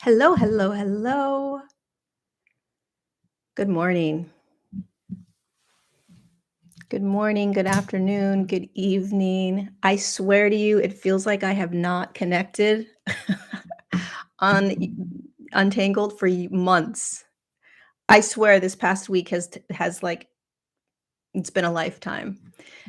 Hello, hello, hello. Good morning. Good morning, good afternoon, good evening. I swear to you, it feels like I have not connected on Untangled for months. I swear this past week has like it's been a lifetime.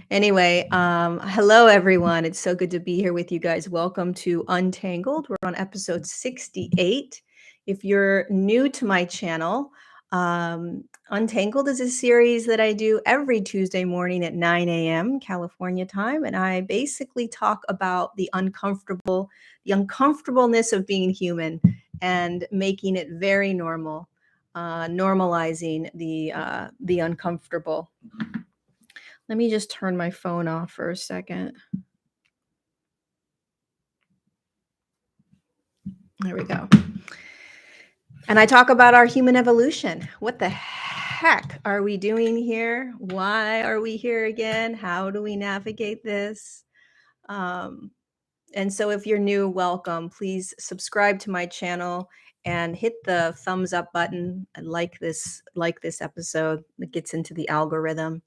Anyway, hello everyone. It's so good to be here with you guys. Welcome to Untangled. We're on episode 68. If you're new to my channel, Untangled is a series that I do every Tuesday morning at 9 a.m. California time, and I basically talk about the uncomfortableness of being human and making it very normal, normalizing the uncomfortable. Let me just turn my phone off for a second. There we go. And I talk about our human evolution. What the heck are we doing here? Why are we here again? How do we navigate this? And so if you're new, welcome. Please subscribe to my channel and hit the thumbs up button and like this episode that gets into the algorithm.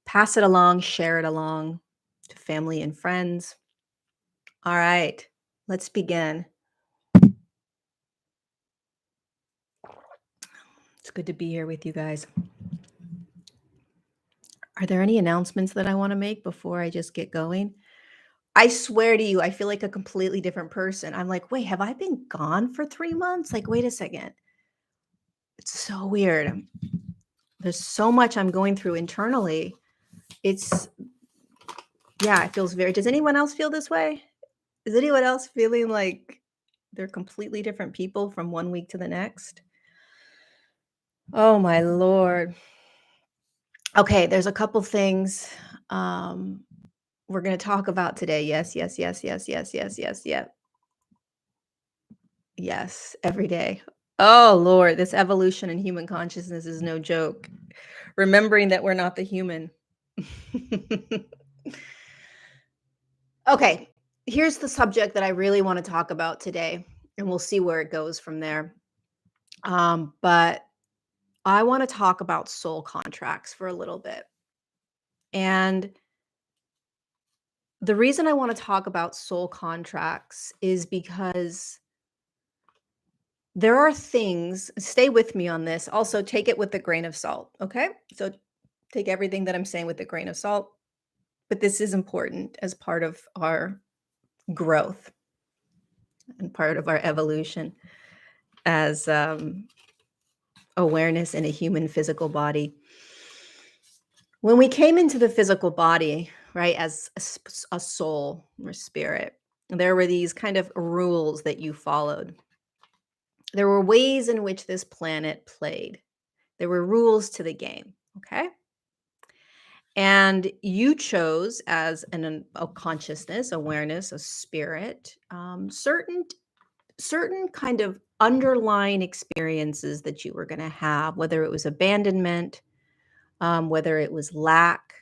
Pass it along, share it along to family and friends. All right, let's begin. It's good to be here with you guys. Are there any announcements that I want to make before I just get going? I swear to you, I feel like a completely different person. I'm like, wait, have I been gone for 3 months? Like, wait a second. It's so weird. There's so much I'm going through internally. It feels does anyone else feel this way? Is anyone else feeling like they're completely different people from one week to the next? Oh my Lord. Okay, there's a couple things we're going to talk about today. Yes. Yes, every day. Oh Lord, this evolution in human consciousness is no joke. Remembering that we're not the human. Okay, here's the subject that I really want to talk about today, and we'll see where it goes from there. But I want to talk about soul contracts for a little bit. And the reason I want to talk about soul contracts is because there are things, stay with me on this. Also, take it with a grain of salt. Okay. So take everything that I'm saying with a grain of salt. But this is important as part of our growth and part of our evolution as awareness in a human physical body. When we came into the physical body, right, as a soul or spirit, there were these kind of rules that you followed. There were ways in which this planet played. There were rules to the game, okay? And you chose as a consciousness, awareness, a spirit, certain kind of underlying experiences that you were going to have, whether it was abandonment, whether it was lack,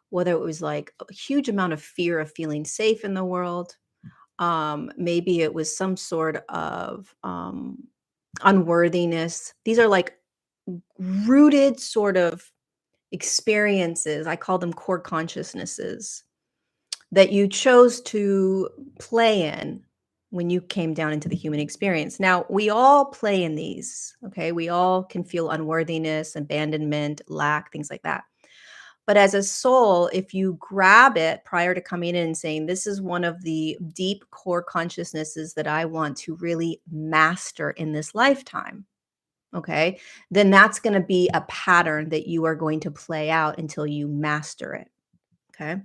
whether it was like a huge amount of fear of feeling safe in the world. Maybe it was some sort of unworthiness. These are like rooted sort of experiences. I call them core consciousnesses that you chose to play in when you came down into the human experience. Now, we all play in these, okay? We all can feel unworthiness, abandonment, lack, things like that. But as a soul, if you grab it prior to coming in and saying, this is one of the deep core consciousnesses that I want to really master in this lifetime, okay, then that's going to be a pattern that you are going to play out until you master it, okay?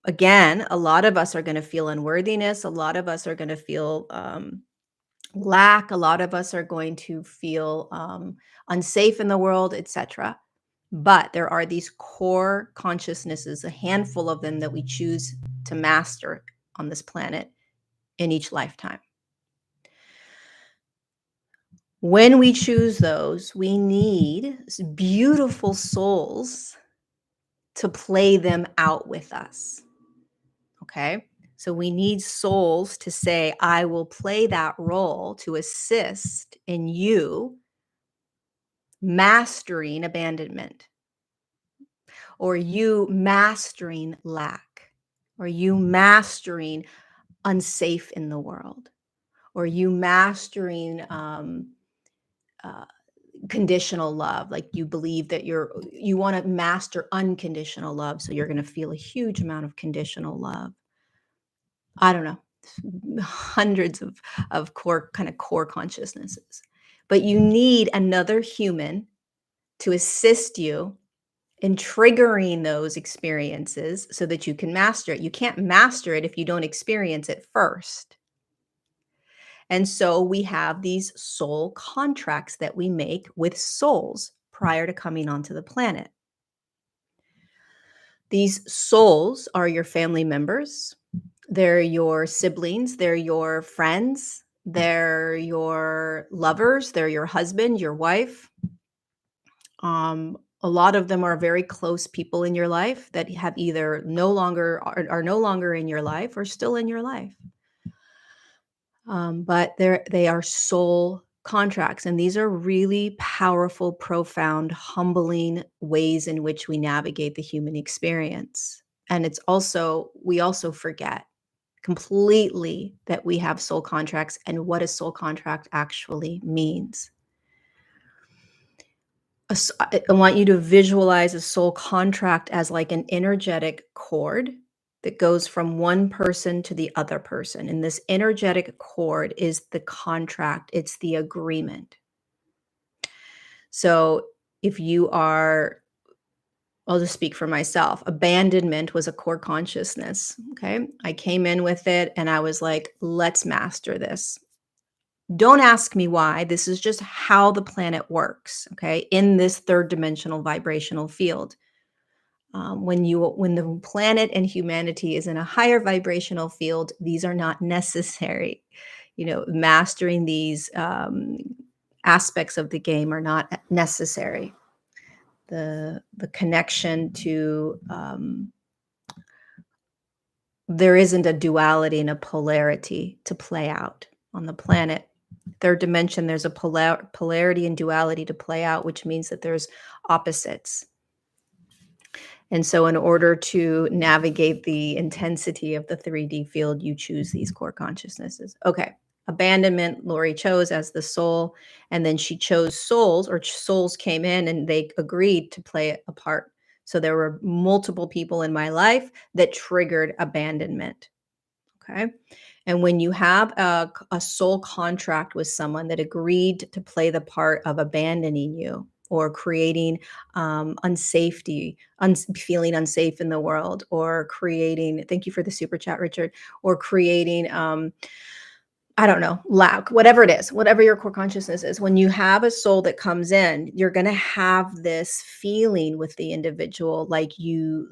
Again, a lot of us are going to feel unworthiness. A lot of us are going to feel lack. A lot of us are going to feel unsafe in the world, etc. But there are these core consciousnesses, a handful of them that we choose to master on this planet in each lifetime. When we choose those, we need beautiful souls to play them out with us. Okay. So we need souls to say, I will play that role to assist in you mastering abandonment, or you mastering lack, or you mastering unsafe in the world, or you mastering uh, conditional love. Like you believe that you want to master unconditional love, so you're going to feel a huge amount of conditional love. I don't know, hundreds of core consciousnesses. But you need another human to assist you in triggering those experiences so that you can master it. You can't master it if you don't experience it first. And so we have these soul contracts that we make with souls prior to coming onto the planet. These souls are your family members, they're your siblings, they're your friends, they're your lovers, they're your husband, your wife. A lot of them are very close people in your life that have either are no longer in your life or still in your life. But they are soul contracts, and these are really powerful, profound, humbling ways in which we navigate the human experience. And we also forget completely that we have soul contracts and what a soul contract actually means. I want you to visualize a soul contract as like an energetic cord that goes from one person to the other person. And this energetic cord is the contract, it's the agreement. So if you are, I'll just speak for myself, abandonment was a core consciousness. Okay. I came in with it and I was like, let's master this. Don't ask me why. This is just how the planet works, okay, in this third dimensional vibrational field. When the planet and humanity is in a higher vibrational field, these are not necessary. Mastering these aspects of the game are not necessary. The connection to there isn't a duality and a polarity to play out on the planet. Third dimension, there's a polarity and duality to play out, which means that there's opposites. And so in order to navigate the intensity of the 3D field, you choose these core consciousnesses. Okay. Abandonment, Lori chose as the soul, and then she chose souls, or souls came in and they agreed to play a part. So there were multiple people in my life that triggered abandonment. Okay. And when you have a soul contract with someone that agreed to play the part of abandoning you or creating unsafety, feeling unsafe in the world, or creating, thank you for the super chat, Richard, or creating, I don't know, lack, whatever it is, whatever your core consciousness is, when you have a soul that comes in, you're going to have this feeling with the individual like you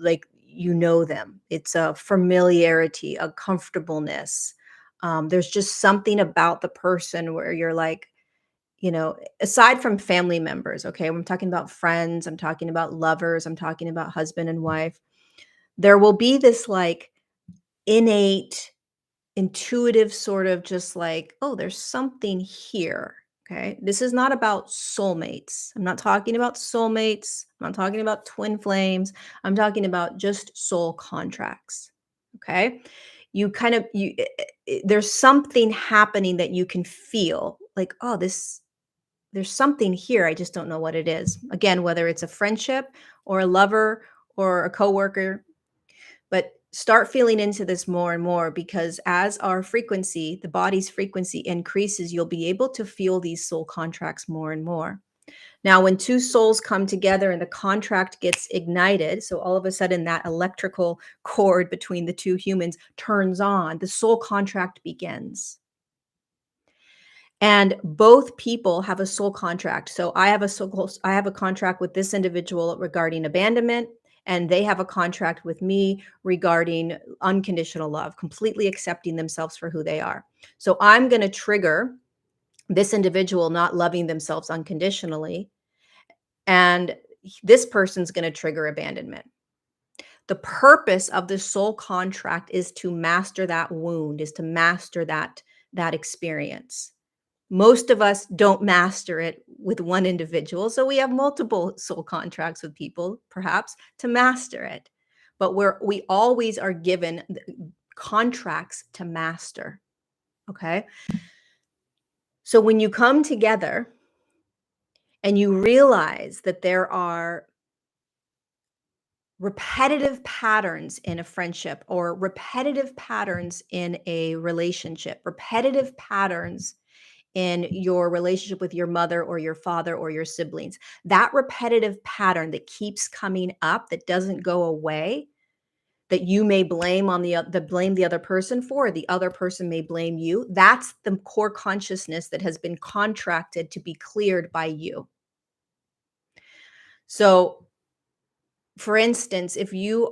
know them. It's a familiarity, a comfortableness. There's just something about the person where you're like, aside from family members, okay, I'm talking about friends, I'm talking about lovers, I'm talking about husband and wife. There will be this like innate, intuitive sort of just like, oh, there's something here. Okay. This is not about soulmates. I'm not talking about soulmates. I'm not talking about twin flames. I'm talking about just soul contracts. Okay. You kind of, there's something happening that you can feel like, oh, there's something here. I just don't know what it is. Again, whether it's a friendship or a lover or a coworker, but start feeling into this more and more, because as our frequency, the body's frequency increases, you'll be able to feel these soul contracts more and more. Now, when two souls come together and the contract gets ignited, so all of a sudden that electrical cord between the two humans turns on, the soul contract begins. And both people have a soul contract. So I have a contract with this individual regarding abandonment, and they have a contract with me regarding unconditional love, completely accepting themselves for who they are. So I'm going to trigger this individual not loving themselves unconditionally, and this person's going to trigger abandonment. The purpose of the soul contract is to master that wound, is to master that experience. Most of us don't master it with one individual, so we have multiple soul contracts with people, perhaps, to master it. But we always are given contracts to master, okay? So when you come together and you realize that there are repetitive patterns in a friendship or repetitive patterns in a relationship, repetitive patterns in your relationship with your mother or your father or your siblings, that repetitive pattern that keeps coming up, that doesn't go away, that you may blame on the other person for, the other person may blame you. That's the core consciousness that has been contracted to be cleared by you. So, for instance, if you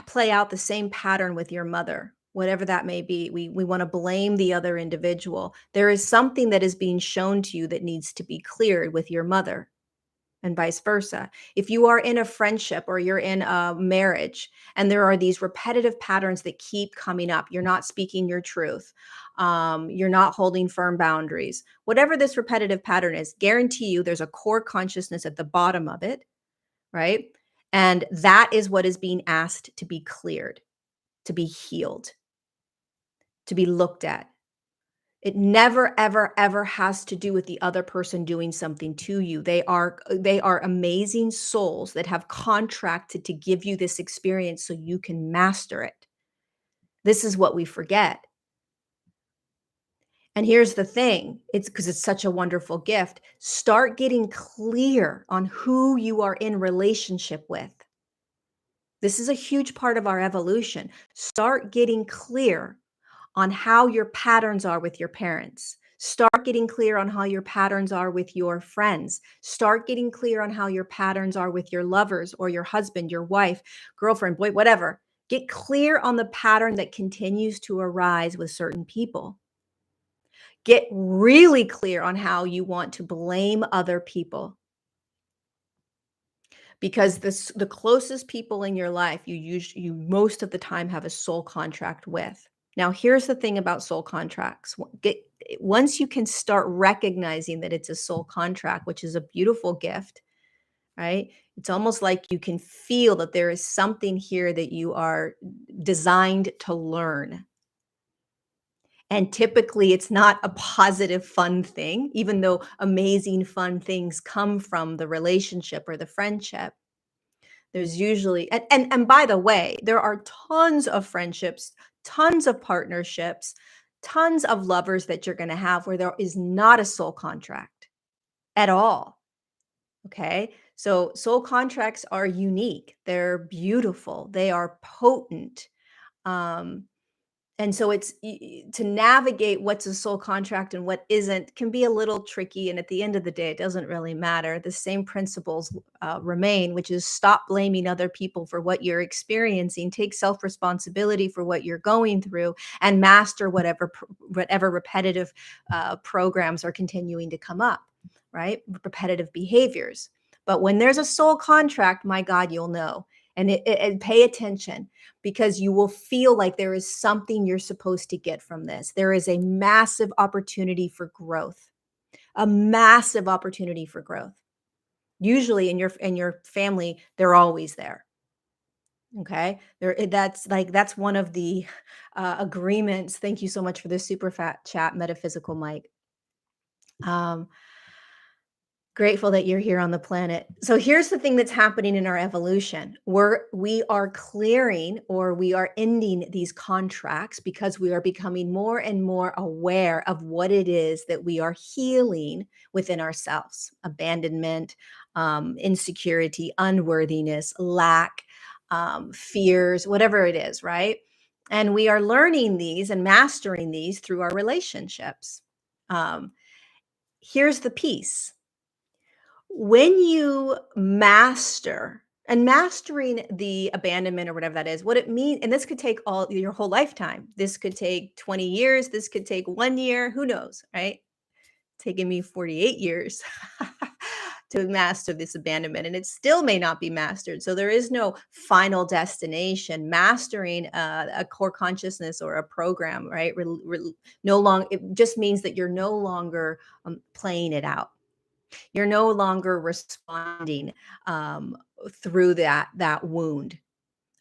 play out the same pattern with your mother, whatever that may be, we want to blame the other individual. There is something that is being shown to you that needs to be cleared with your mother, and vice versa. If you are in a friendship or you're in a marriage and there are these repetitive patterns that keep coming up, you're not speaking your truth, you're not holding firm boundaries, whatever this repetitive pattern is, guarantee you there's a core consciousness at the bottom of it, right? And that is what is being asked to be cleared, to be healed, to be looked at. It never, ever, ever has to do with the other person doing something to you. They are amazing souls that have contracted to give you this experience so you can master it. This is what we forget. And here's the thing, it's because it's such a wonderful gift. Start getting clear on who you are in relationship with. This is a huge part of our evolution. Start getting clear on how your patterns are with your parents. Start getting clear on how your patterns are with your friends. Start getting clear on how your patterns are with your lovers or your husband, your wife, girlfriend, boy, whatever. Get clear on the pattern that continues to arise with certain people. Get really clear on how you want to blame other people. Because the closest people in your life, you most of the time have a soul contract with. Now, here's the thing about soul contracts. Once you can start recognizing that it's a soul contract, which is a beautiful gift, right? It's almost like you can feel that there is something here that you are designed to learn. And typically, it's not a positive, fun thing, even though amazing, fun things come from the relationship or the friendship. There's usually and by the way, there are tons of friendships, tons of partnerships, tons of lovers that you're gonna have where there is not a soul contract at all, okay? So, soul contracts are unique, they're beautiful, they are potent, um, and so it's to navigate what's a soul contract and what isn't can be a little tricky. And at the end of the day, it doesn't really matter. The same principles remain, which is stop blaming other people for what you're experiencing. Take self responsibility for what you're going through, and master whatever repetitive programs are continuing to come up. Right, repetitive behaviors. But when there's a soul contract, my God, you'll know. And pay attention, because you will feel like there is something you're supposed to get from this. There is a massive opportunity for growth, a massive opportunity for growth. Usually in your family, they're always there. Okay, that's one of the agreements. Thank you so much for this super fat chat, metaphysical Mike. Um, Grateful that you're here on the planet. So here's the thing that's happening in our evolution. We are clearing, or we are ending these contracts because we are becoming more and more aware of what it is that we are healing within ourselves. Abandonment, insecurity, unworthiness, lack, fears, whatever it is, right? And we are learning these and mastering these through our relationships. Here's the piece. When you master, and mastering the abandonment or whatever that is, what it means, and this could take all your whole lifetime. This could take 20 years. This could take 1 year. Who knows, right? Taking me 48 years to master this abandonment, and it still may not be mastered. So there is no final destination. Mastering a core consciousness or a program, right? No long. It just means that you're no longer playing it out. You're no longer responding um, through that wound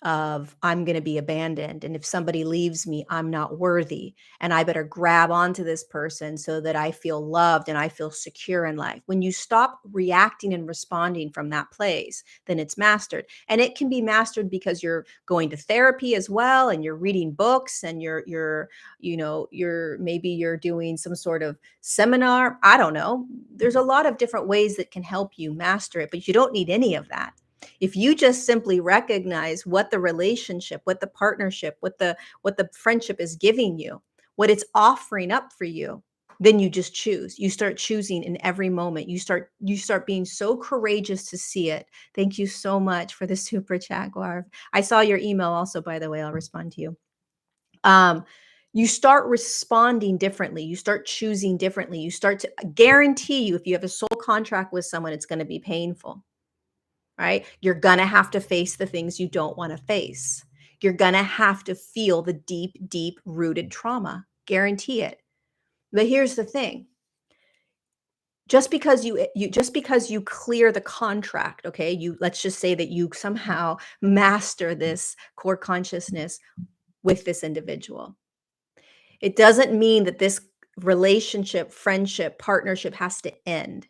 of I'm going to be abandoned, and if somebody leaves me, I'm not worthy, and I better grab onto this person so that I feel loved and I feel secure in life. When you stop reacting and responding from that place, then it's mastered. And it can be mastered because you're going to therapy as well, and you're reading books, and you're maybe you're doing some sort of seminar. I don't know. There's a lot of different ways that can help you master it, but you don't need any of that. If you just simply recognize what the relationship, what the partnership, what the friendship is giving you, what it's offering up for you, then you just choose. You start choosing in every moment. You start being so courageous to see it. Thank you so much for the super chat, Guarv. I saw your email also, by the way. I'll respond to you. Um, you start responding differently. You start choosing differently. You start to guarantee you, if you have a soul contract with someone, it's going to be painful. Right? You're going to have to face the things you don't want to face. You're going to have to feel the deep, deep rooted trauma. Guarantee it. But here's the thing. Just because you clear the contract, okay? Let's just say that you somehow master this core consciousness with this individual. It doesn't mean that this relationship, friendship, partnership has to end.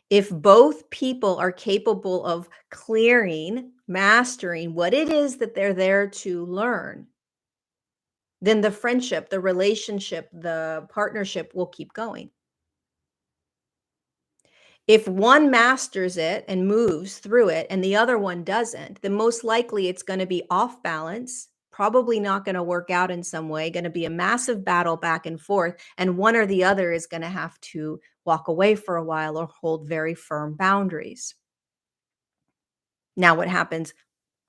If both people are capable of clearing, mastering what it is that they're there to learn, then the friendship, the relationship, the partnership will keep going. If one masters it and moves through it and the other one doesn't, then most likely it's going to be off balance, probably not going to work out in some way, going to be a massive battle back and forth, and one or the other is going to have to walk away for a while or hold very firm boundaries. Now, what happens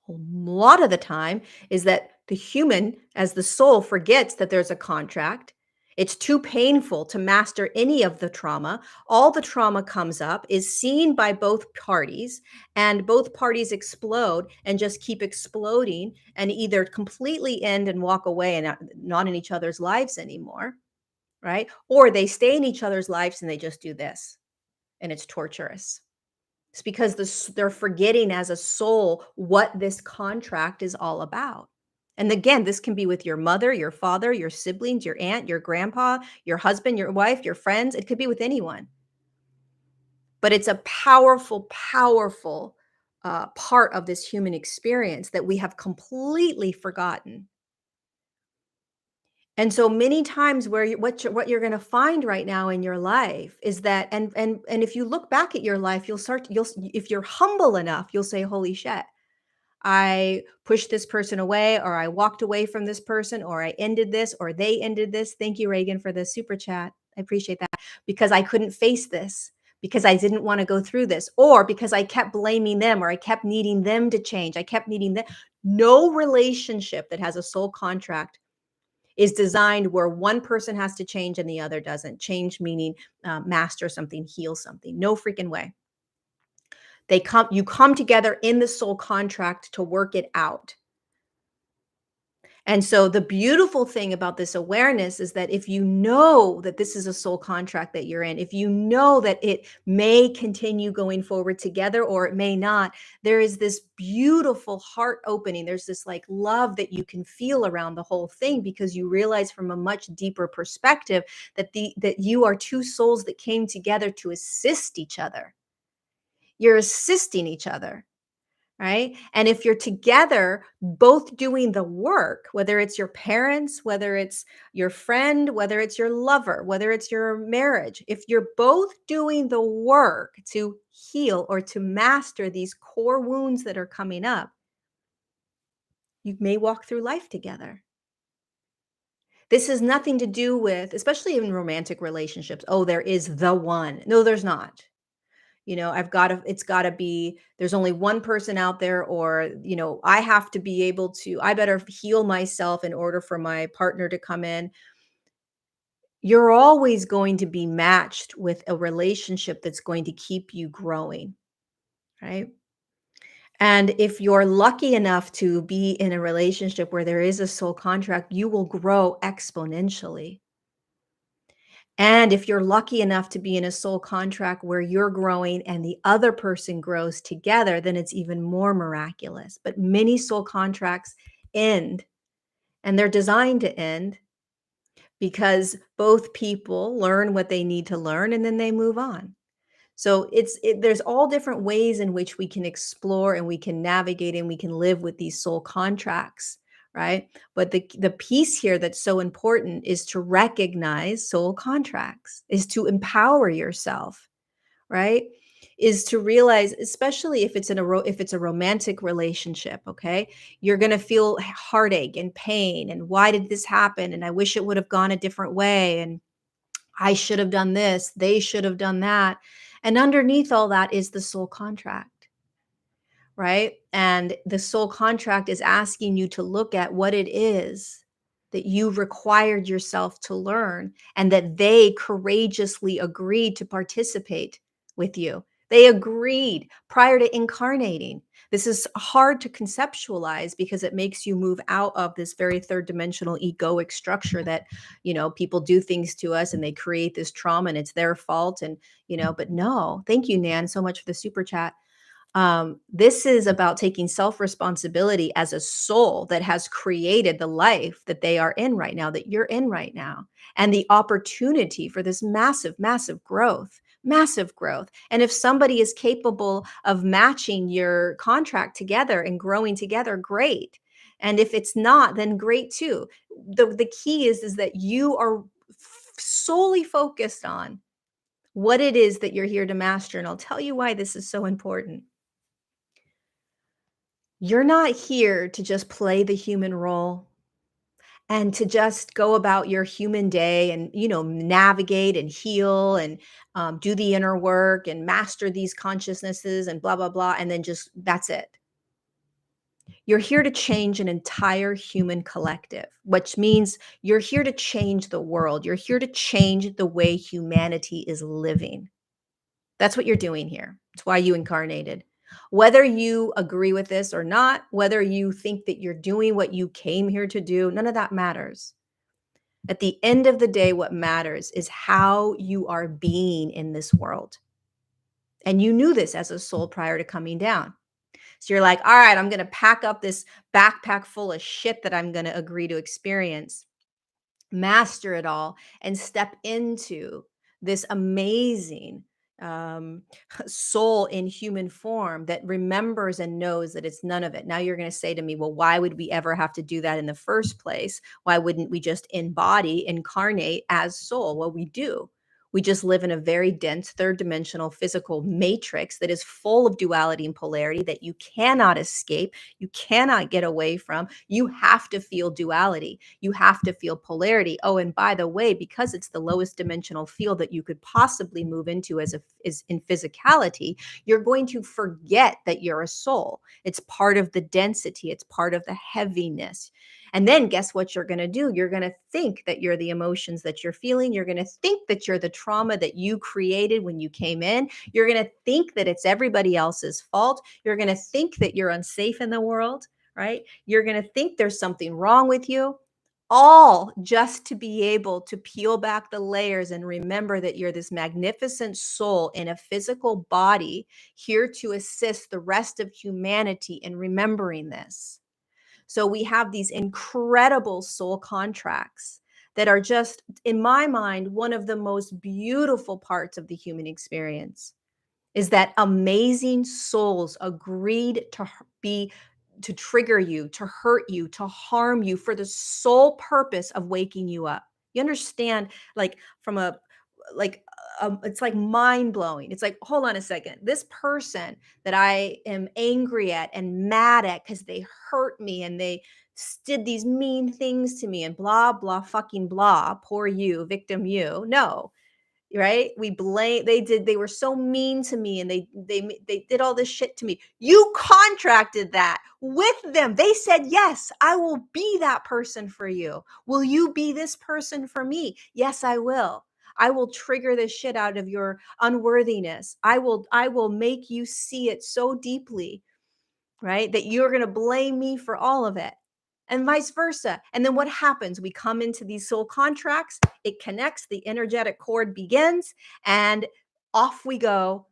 a lot of the time is that the human, as the soul, forgets that there's a contract. It's too painful to master any of the trauma. All the trauma comes up, is seen by both parties, and both parties explode and just keep exploding and either completely end and walk away and not in each other's lives anymore, right? Or they stay in each other's lives and they just do this, and it's torturous. It's because they're forgetting as a soul what this contract is all about. And again, this can be with your mother, your father, your siblings, your aunt, your grandpa, your husband, your wife, your friends. It could be with anyone. But it's a powerful, powerful part of this human experience that we have completely forgotten. And so many times what you're going to find right now in your life is that and if you look back at your life, you'll if you're humble enough, you'll say, holy shit, I pushed this person away, or I walked away from this person, or I ended this, or they ended this. Thank you, Reagan, for the super chat. I appreciate that, because I couldn't face this, because I didn't want to go through this, or because I kept blaming them, or I kept needing them to change. I kept needing them. No relationship that has a soul contract is designed where one person has to change and the other doesn't. Change meaning master something, heal something. No freaking way. You come together in the soul contract to work it out. And so the beautiful thing about this awareness is that if you know that this is a soul contract that you're in, if you know that it may continue going forward together or it may not, there is this beautiful heart opening. There's this like love that you can feel around the whole thing, because you realize from a much deeper perspective that you are two souls that came together to assist each other. You're assisting each other. Right? And if you're together, both doing the work, whether it's your parents, whether it's your friend, whether it's your lover, whether it's your marriage, if you're both doing the work to heal or to master these core wounds that are coming up, you may walk through life together. This has nothing to do with, especially in romantic relationships, oh, there is the one. No, there's not. It's got to be, there's only one person out there, or, I have to be able to, I better heal myself in order for my partner to come in. you're always going to be matched with a relationship that's going to keep you growing, right? And if you're lucky enough to be in a relationship where there is a soul contract, you will grow exponentially. And if you're lucky enough to be in a soul contract where you're growing and the other person grows together, then it's even more miraculous. But many soul contracts end, and they're designed to end because both people learn what they need to learn and then they move on. So there's all different ways in which we can explore and we can navigate and we can live with these soul contracts, right? But the piece here that's so important is to recognize soul contracts, is to empower yourself, right? Is to realize, especially if it's if it's a romantic relationship, okay? You're going to feel heartache and pain and why did this happen and I wish it would have gone a different way and I should have done this, they should have done that. And underneath all that is the soul contract, right? And the soul contract is asking you to look at what it is that you required yourself to learn and that they courageously agreed to participate with you. They agreed prior to incarnating. This is hard to conceptualize because it makes you move out of this very third dimensional egoic structure that, people do things to us and they create this trauma and it's their fault. And, but no, thank you, Nan, so much for the super chat. This is about taking self-responsibility as a soul that has created the life that they are in right now, that you're in right now, and the opportunity for this massive, massive growth, massive growth. And if somebody is capable of matching your contract together and growing together, great. And if it's not, then great too. The key is that you are solely focused on what it is that you're here to master. And I'll tell you why this is so important. You're not here to just play the human role and to just go about your human day and, navigate and heal and do the inner work and master these consciousnesses and blah, blah, blah. And then just that's it. You're here to change an entire human collective, which means you're here to change the world. You're here to change the way humanity is living. That's what you're doing here. It's why you incarnated. Whether you agree with this or not, whether you think that you're doing what you came here to do, none of that matters. At the end of the day, what matters is how you are being in this world. And you knew this as a soul prior to coming down. So you're like, all right, I'm going to pack up this backpack full of shit that I'm going to agree to experience, master it all, and step into this amazing soul in human form that remembers and knows that it's none of it. Now you're going to say to me, well, why would we ever have to do that in the first place? Why wouldn't we just embody, incarnate as soul? Well, we do. We just live in a very dense third dimensional physical matrix that is full of duality and polarity that you cannot escape. You cannot get away from. You have to feel duality. You have to feel polarity. Oh, and by the way, because it's the lowest dimensional field that you could possibly move into is in physicality, you're going to forget that you're a soul. It's part of the density. It's part of the heaviness. And then guess what you're going to do? You're going to think that you're the emotions that you're feeling. You're going to think that you're the trauma that you created when you came in. You're going to think that it's everybody else's fault. You're going to think that you're unsafe in the world, right? You're going to think there's something wrong with you. All just to be able to peel back the layers and remember that you're this magnificent soul in a physical body here to assist the rest of humanity in remembering this. So we have these incredible soul contracts that are just, in my mind, one of the most beautiful parts of the human experience is that amazing souls agreed to trigger you, to hurt you, to harm you for the sole purpose of waking you up. You understand, like from a like it's like mind blowing. It's like, hold on a second. This person that I am angry at and mad at because they hurt me and they did these mean things to me and blah, blah, fucking blah, poor you, victim you. No, right? We blame they were so mean to me and they did all this shit to me. You contracted that with them. They said, "Yes, I will be that person for you. Will you be this person for me?" Yes, I will. I will trigger this shit out of your unworthiness. I will make you see it so deeply, right? That you're going to blame me for all of it. And vice versa. And then what happens? We come into these soul contracts, it connects, the energetic cord begins, and off we go,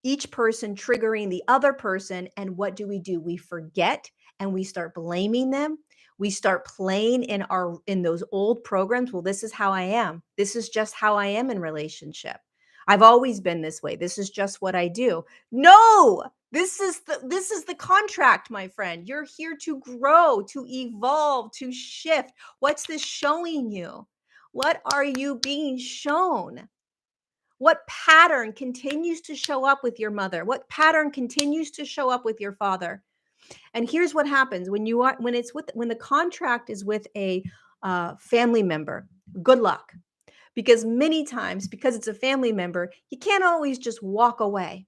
each person triggering the other person. And what do? We forget and we start blaming them. We start playing in those old programs. Well, this is how I am. This is just how I am in relationship. I've always been this way. This is just what I do. No, this is the contract, my friend. You're here to grow, to evolve, to shift. What's this showing you? What are you being shown? What pattern continues to show up with your mother? What pattern continues to show up with your father? And here's what happens when the contract is with a family member. Good luck, because many times, because it's a family member, you can't always just walk away,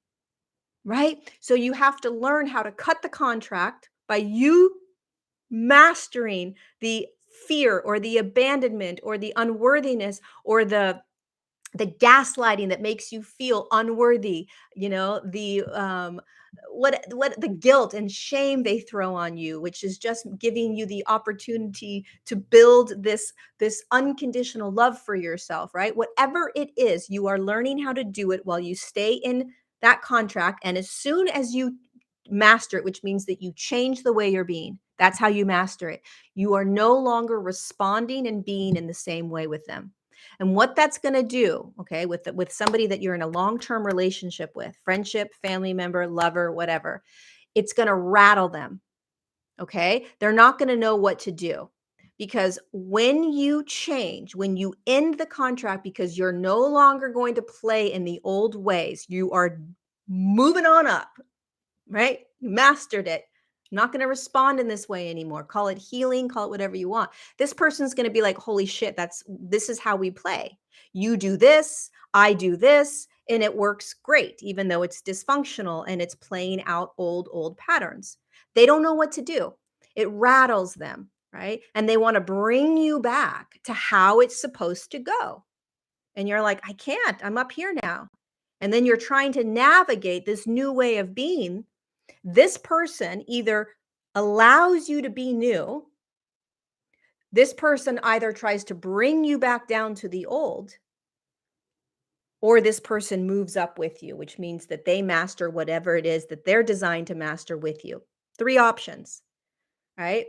right? So you have to learn how to cut the contract by you mastering the fear or the abandonment or the unworthiness or the gaslighting that makes you feel unworthy, the guilt and shame they throw on you, which is just giving you the opportunity to build this unconditional love for yourself, right? Whatever it is, you are learning how to do it while you stay in that contract. And as soon as you master it, which means that you change the way you're being, that's how you master it. You are no longer responding and being in the same way with them. And what that's going to do, okay, with somebody that you're in a long-term relationship with, friendship, family member, lover, whatever, it's going to rattle them, okay? They're not going to know what to do, because when you change, when you end the contract because you're no longer going to play in the old ways, you are moving on up, right? You mastered it. Not going to respond in this way anymore. Call it healing, call it whatever you want. This person's going to be like, "Holy shit, this is how we play. You do this, I do this, and it works great, even though it's dysfunctional and it's playing out old patterns." They don't know what to do. It rattles them, right? And they want to bring you back to how it's supposed to go. And you're like, "I can't. I'm up here now." And then you're trying to navigate this new way of being. This person either allows you to be new. This person either tries to bring you back down to the old, or this person moves up with you, which means that they master whatever it is that they're designed to master with you. 3 options, right?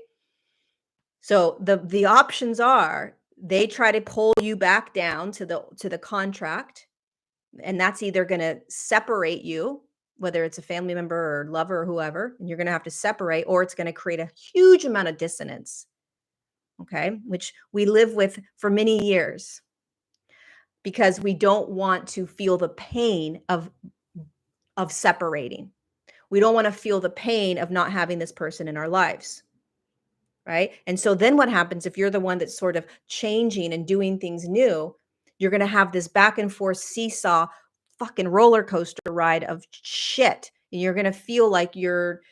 So the options are, they try to pull you back down to the contract, and that's either going to separate you, whether it's a family member or lover or whoever, and you're going to have to separate, or it's going to create a huge amount of dissonance, okay, which we live with for many years because we don't want to feel the pain of separating. We don't want to feel the pain of not having this person in our lives, right? And so then what happens if you're the one that's sort of changing and doing things new? You're going to have this back and forth seesaw fucking roller coaster ride of shit. And you're going to feel like you're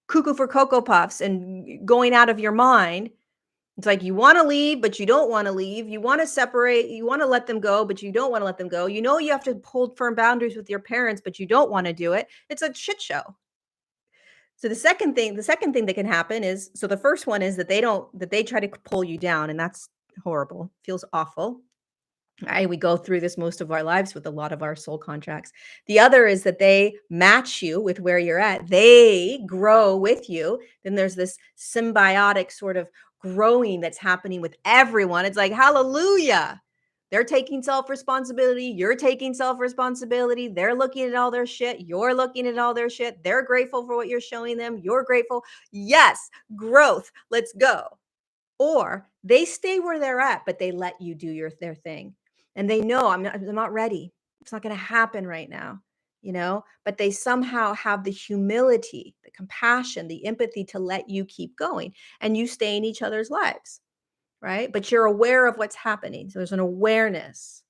cuckoo for Cocoa Puffs and going out of your mind. It's like you want to leave, but you don't want to leave. You want to separate. You want to let them go, but you don't want to let them go. You know you have to hold firm boundaries with your parents, but you don't want to do it. It's a shit show. So the second thing that can happen is, so the first one is that they try to pull you down, and that's horrible. Feels awful. We go through this most of our lives with a lot of our soul contracts. The other is that they match you with where you're at. They grow with you. Then there's this symbiotic sort of growing that's happening with everyone. It's like, hallelujah. They're taking self-responsibility. You're taking self-responsibility. They're looking at all their shit. You're looking at all their shit. They're grateful for what you're showing them. You're grateful. Yes, growth. Let's go. Or they stay where they're at, but they let you do their thing. And they know I'm not ready. It's not going to happen right now, but they somehow have the humility, the compassion, the empathy to let you keep going, and you stay in each other's lives, right? But you're aware of what's happening. So there's an awareness.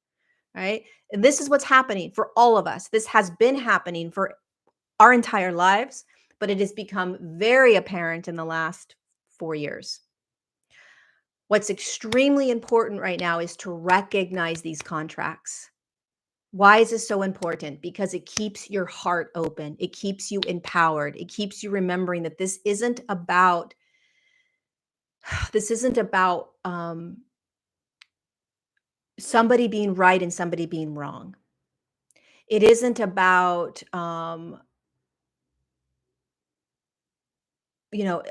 right? And this is what's happening for all of us. This has been happening for our entire lives, but it has become very apparent in the last 4 years. What's extremely important right now is to recognize these contracts. Why is this so important? Because it keeps your heart open. It keeps you empowered. It keeps you remembering that this isn't about somebody being right and somebody being wrong. It isn't about you know,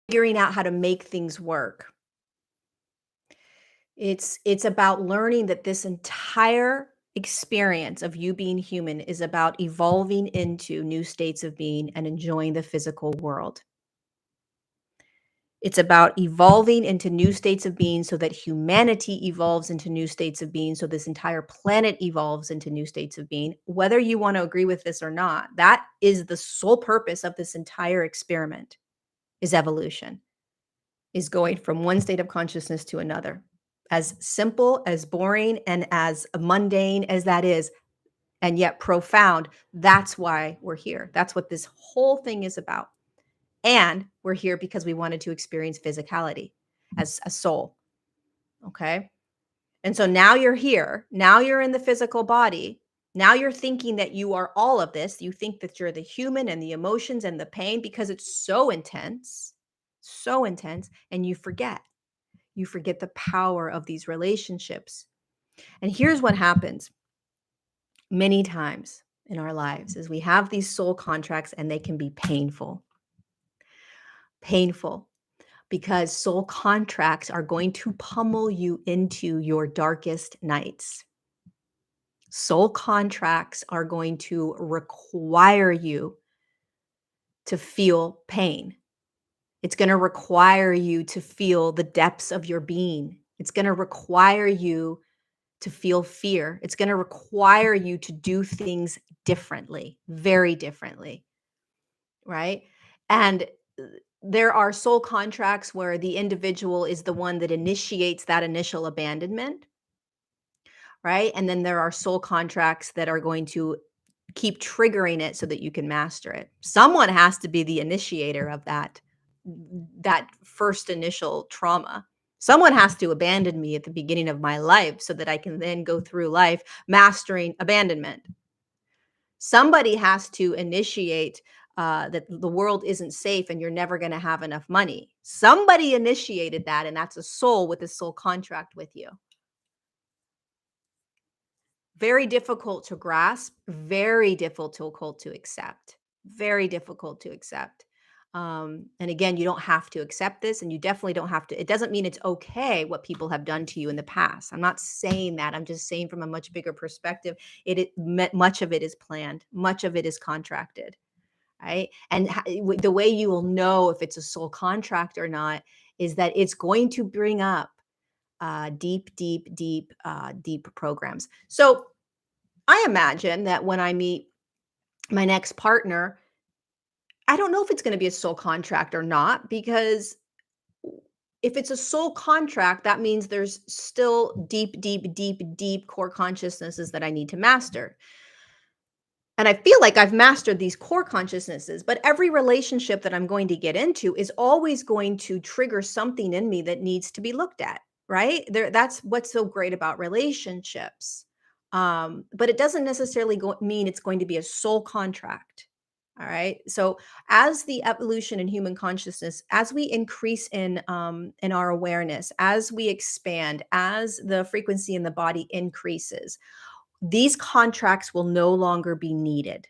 figuring out how to make things work. It's about learning that this entire experience of you being human is about evolving into new states of being and enjoying the physical world. It's about evolving into new states of being so that humanity evolves into new states of being, so this entire planet evolves into new states of being. Whether you want to agree with this or not, that is the sole purpose of this entire experiment, is evolution, is going from one state of consciousness to another. As simple, as boring, and as mundane as that is, and yet profound, that's why we're here. That's what this whole thing is about. And we're here because we wanted to experience physicality as a soul. Okay. And so now you're here. Now you're in the physical body. Now you're thinking that you are all of this. You think that you're the human and the emotions and the pain because it's so intense, so intense. And you forget. You forget the power of these relationships. And here's what happens many times in our lives is we have these soul contracts and they can be painful. Painful. Because soul contracts are going to pummel you into your darkest nights. Soul contracts are going to require you to feel pain. It's going to require you to feel the depths of your being. It's going to require you to feel fear. It's going to require you to do things differently, very differently, right? And there are soul contracts where the individual is the one that initiates that initial abandonment, right? And then there are soul contracts that are going to keep triggering it so that you can master it. Someone has to be the initiator of that first initial trauma. Someone has to abandon me at the beginning of my life so that I can then go through life mastering abandonment. Somebody has to initiate that the world isn't safe and you're never going to have enough money. Somebody initiated that, and that's a soul with a soul contract with you. Very difficult to grasp, very difficult to accept, very difficult to accept. And again, you don't have to accept this, and you definitely don't have to. It doesn't mean it's okay what people have done to you in the past. I'm not saying that. I'm just saying from a much bigger perspective, much of it is planned, much of it is contracted, right? And the way you will know if it's a soul contract or not is that it's going to bring up deep programs. So I imagine that when I meet my next partner, I don't know if it's going to be a soul contract or not, because if it's a soul contract, that means there's still deep core consciousnesses that I need to master. And I feel like I've mastered these core consciousnesses, but every relationship that I'm going to get into is always going to trigger something in me that needs to be looked at, right? That's what's so great about relationships. But it doesn't necessarily mean it's going to be a soul contract. All right. So as the evolution in human consciousness, as we increase in our awareness, as we expand, as the frequency in the body increases, these contracts will no longer be needed.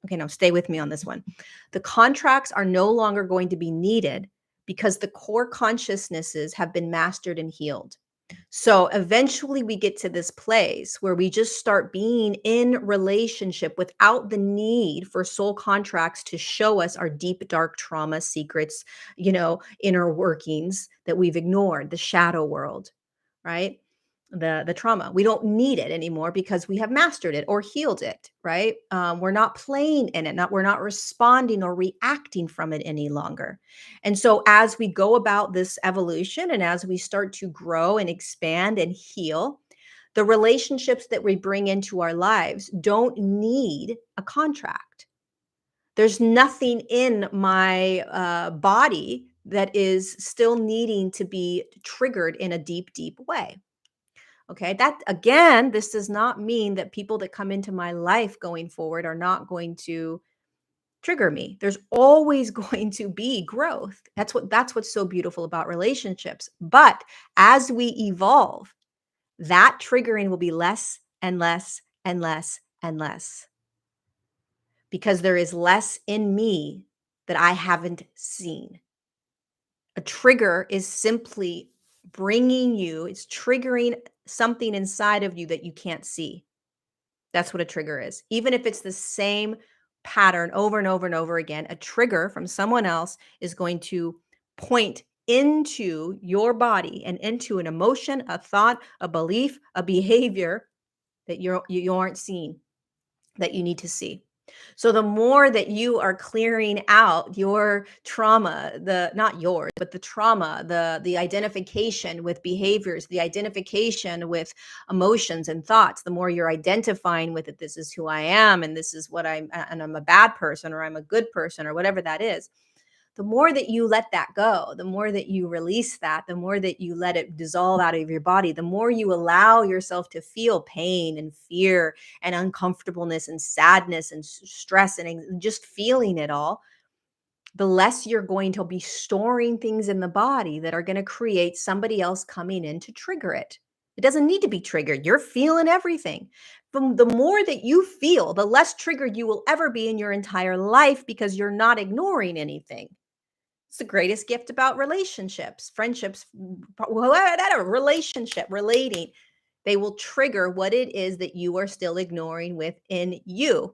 Okay, now stay with me on this one. The contracts are no longer going to be needed because the core consciousnesses have been mastered and healed. So eventually we get to this place where we just start being in relationship without the need for soul contracts to show us our deep, dark trauma secrets, inner workings that we've ignored, the shadow world, right? the trauma. We don't need it anymore because we have mastered it or healed it, right? We're not playing in it, we're not responding or reacting from it any longer. And so as we go about this evolution and as we start to grow and expand and heal, the relationships that we bring into our lives don't need a contract. There's nothing in my body that is still needing to be triggered in a deep, deep way. Okay. That again, this does not mean that people that come into my life going forward are not going to trigger me. There's always going to be growth. That's what's so beautiful about relationships. But as we evolve, that triggering will be less and less and less and less because there is less in me that I haven't seen. A trigger is simply it's triggering something inside of you that you can't see. That's what a trigger is. Even if it's the same pattern over and over and over again, a trigger from someone else is going to point into your body and into an emotion, a thought, a belief, a behavior that you aren't seeing, that you need to see. So the more that you are clearing out your trauma, not yours, but the trauma, the identification with behaviors, the identification with emotions and thoughts, the more you're identifying with it, this is who I am, and this is what and I'm a bad person, or I'm a good person, or whatever that is. The more that you let that go, the more that you release that, the more that you let it dissolve out of your body, the more you allow yourself to feel pain and fear and uncomfortableness and sadness and stress and just feeling it all, the less you're going to be storing things in the body that are going to create somebody else coming in to trigger it. It doesn't need to be triggered. You're feeling everything. The more that you feel, the less triggered you will ever be in your entire life because you're not ignoring anything. It's the greatest gift about relationships, friendships, whatever, relating. They will trigger what it is that you are still ignoring within you.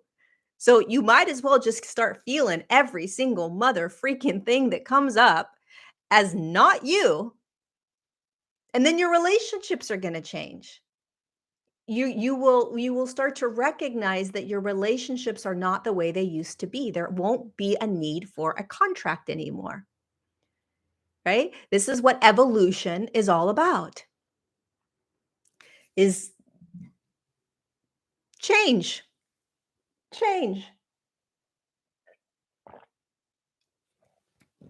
So you might as well just start feeling every single mother freaking thing that comes up as not you. And then your relationships are going to change. You will start to recognize that your relationships are not the way they used to be. There won't be a need for a contract anymore. Right? This is what evolution is all about. Is change. Change.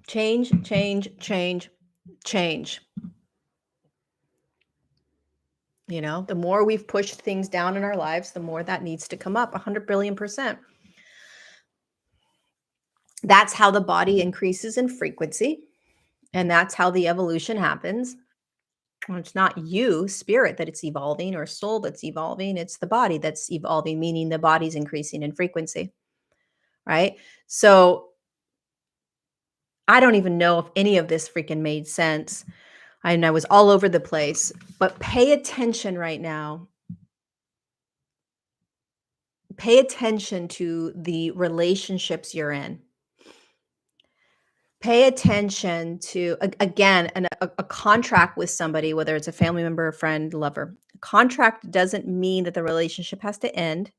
Change, change, change, change. You know, the more we've pushed things down in our lives, the more that needs to come up 100 billion%. That's how the body increases in frequency. And that's how the evolution happens. It's not you, spirit, that it's evolving, or soul that's evolving. It's the body that's evolving, meaning the body's increasing in frequency. Right? So I don't even know if any of this freaking made sense. And I was all over the place, but pay attention right now. Pay attention to the relationships you're in. Pay attention to, again, a contract with somebody, whether it's a family member, a friend, lover. A contract doesn't mean that the relationship has to end.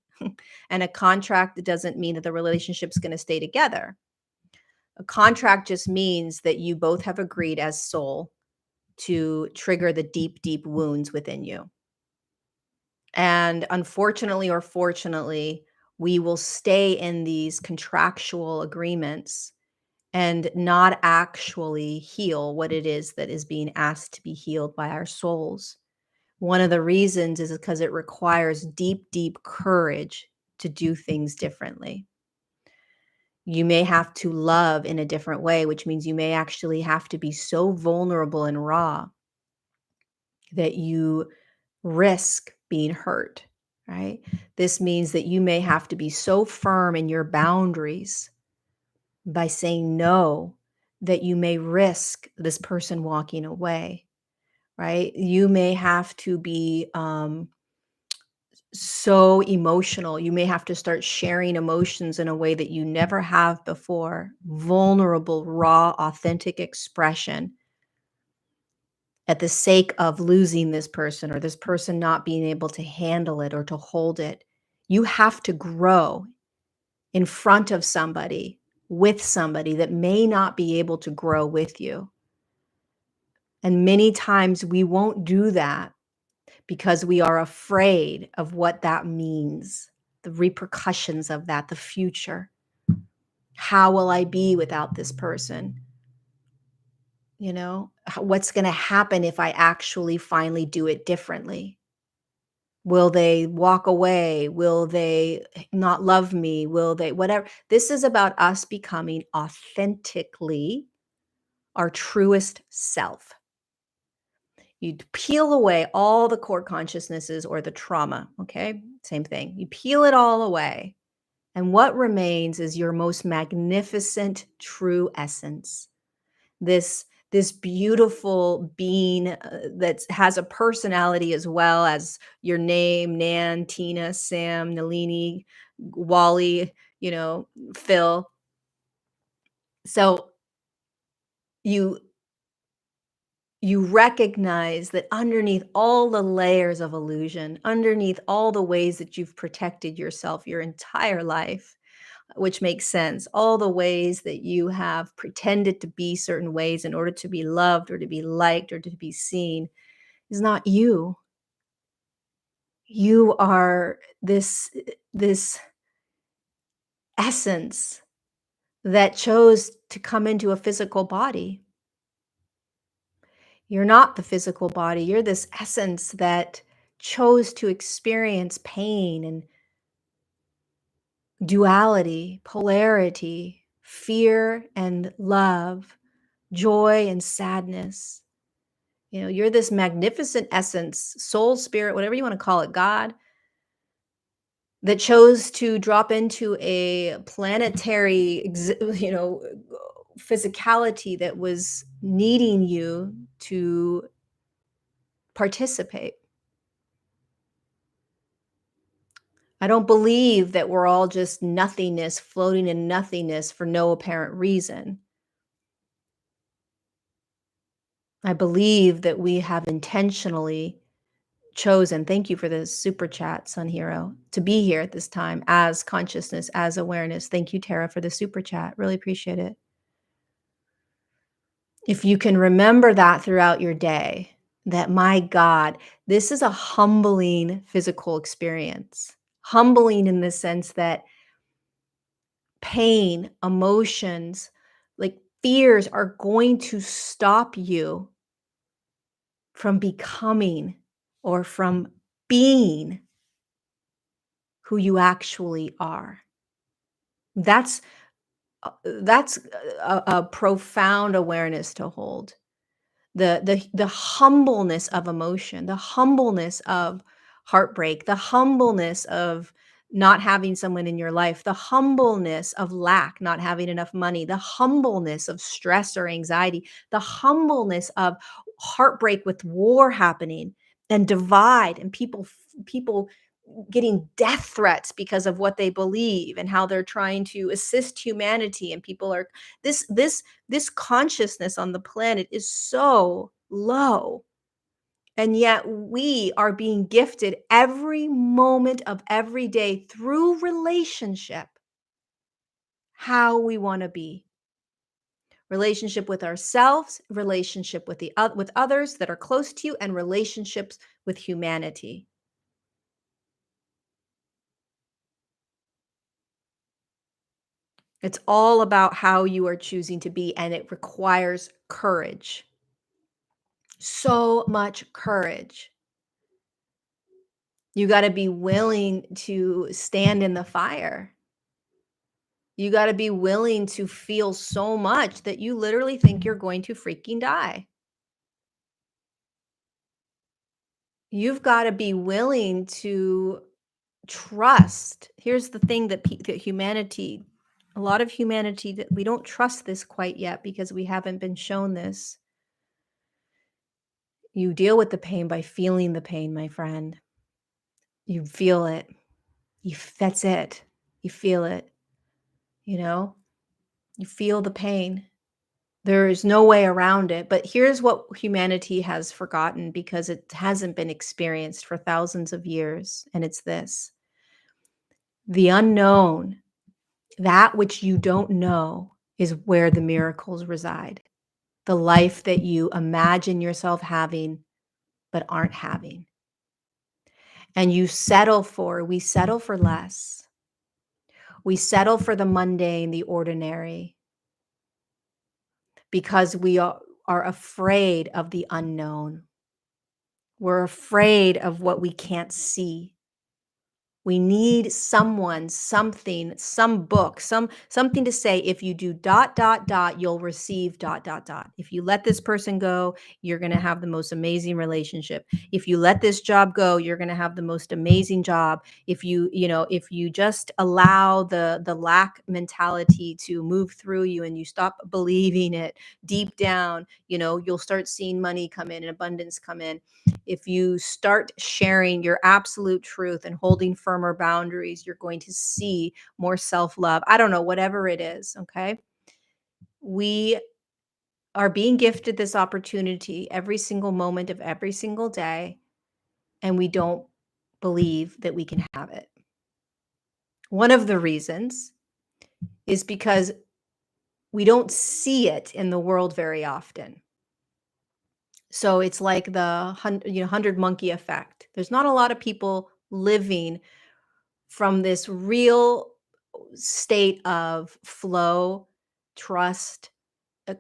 And a contract doesn't mean that the relationship's going to stay together. A contract just means that you both have agreed as soul to trigger the deep, deep wounds within you. And unfortunately or fortunately, we will stay in these contractual agreements and not actually heal what it is that is being asked to be healed by our souls. One of the reasons is because it requires deep, deep courage to do things differently. You may have to love in a different way, which means you may actually have to be so vulnerable and raw that you risk being hurt, right? This means that you may have to be so firm in your boundaries by saying no that you may risk this person walking away, right? You may have to be so emotional. You may have to start sharing emotions in a way that you never have before. Vulnerable, raw, authentic expression. at the sake of losing this person or this person not being able to handle it or to hold it. You have to grow in front of somebody, with somebody that may not be able to grow with you. And many times we won't do that because we are afraid of what that means, the repercussions of that, the future. How will I be without this person? You know, what's going to happen if I actually finally do it differently? Will they walk away? Will they not love me? Will they, whatever? This is about us becoming authentically our truest self. You peel away all the core consciousnesses or the trauma, okay? Same thing. You peel it all away. And what remains is your most magnificent true essence. This beautiful being that has a personality as well as your name, Nan, Tina, Sam, Nalini, Wally, Phil. So you you recognize that underneath all the layers of illusion, underneath all the ways that you've protected yourself your entire life, which makes sense, all the ways that you have pretended to be certain ways in order to be loved or to be liked or to be seen, is not you. You are this essence that chose to come into a physical body. You're not the physical body. You're this essence that chose to experience pain and duality, polarity, fear and love, joy and sadness. You're this magnificent essence, soul, spirit, whatever you want to call it, God, that chose to drop into a planetary, physicality that was needing you to participate. I don't believe that we're all just nothingness, floating in nothingness for no apparent reason. I believe that we have intentionally chosen, thank you for the super chat, Sun Hero, to be here at this time as consciousness, as awareness. Thank you, Tara, for the super chat. Really appreciate it. If you can remember that throughout your day, that my God, this is a humbling physical experience. Humbling in the sense that pain, emotions, like fears are going to stop you from becoming or from being who you actually are. That's that's a profound awareness to hold. The humbleness of emotion, the humbleness of heartbreak, the humbleness of not having someone in your life, the humbleness of lack, not having enough money, the humbleness of stress or anxiety, the humbleness of heartbreak with war happening and divide and people getting death threats because of what they believe and how they're trying to assist humanity, and people are this consciousness on the planet is so low, and yet we are being gifted every moment of every day through relationship how we want to be. Relationship with ourselves, relationship with with others that are close to you, and relationships with humanity. It's all about how you are choosing to be, and it requires courage. So much courage. You got to be willing to stand in the fire. You got to be willing to feel so much that you literally think you're going to freaking die. You've got to be willing to trust. Here's the thing that humanity, a lot of humanity, that we don't trust this quite yet because we haven't been shown this. You deal with the pain by feeling the pain, my friend. You feel it. That's it. You feel it. You know? You feel the pain. There is no way around it. But here's what humanity has forgotten because it hasn't been experienced for thousands of years. And it's this: the unknown, that which you don't know, is where the miracles reside. The life that you imagine yourself having, but aren't having. And we settle for less. We settle for the mundane, the ordinary, because are afraid of the unknown. We're afraid of what we can't see. We need someone, something, some book, something to say, if you do dot, dot, dot, you'll receive dot, dot, dot. If you let this person go, you're going to have the most amazing relationship. If you let this job go, you're going to have the most amazing job. If you just allow the lack mentality to move through you and you stop believing it deep down, you'll start seeing money come in and abundance come in. If you start sharing your absolute truth and holding firmer boundaries, you're going to see more self-love. I don't know, whatever it is, okay? We are being gifted this opportunity every single moment of every single day, and we don't believe that we can have it. One of the reasons is because we don't see it in the world very often. So it's like the 100 monkey effect. There's not a lot of people living from this real state of flow, trust,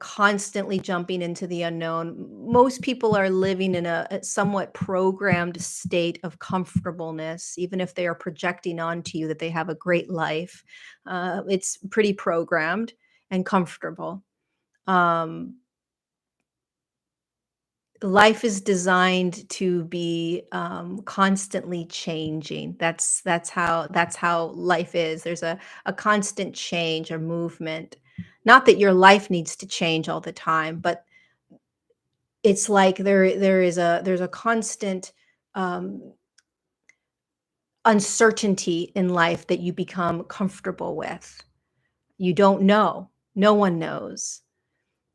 constantly jumping into the unknown. Most people are living in a somewhat programmed state of comfortableness, even if they are projecting onto you that they have a great life. It's pretty programmed and comfortable. Um, Life is designed to be constantly changing. That's how life is. There's a constant change, a movement. Not that your life needs to change all the time, but it's like there's a constant um, uncertainty in life that you become comfortable with. You don't know. No one knows.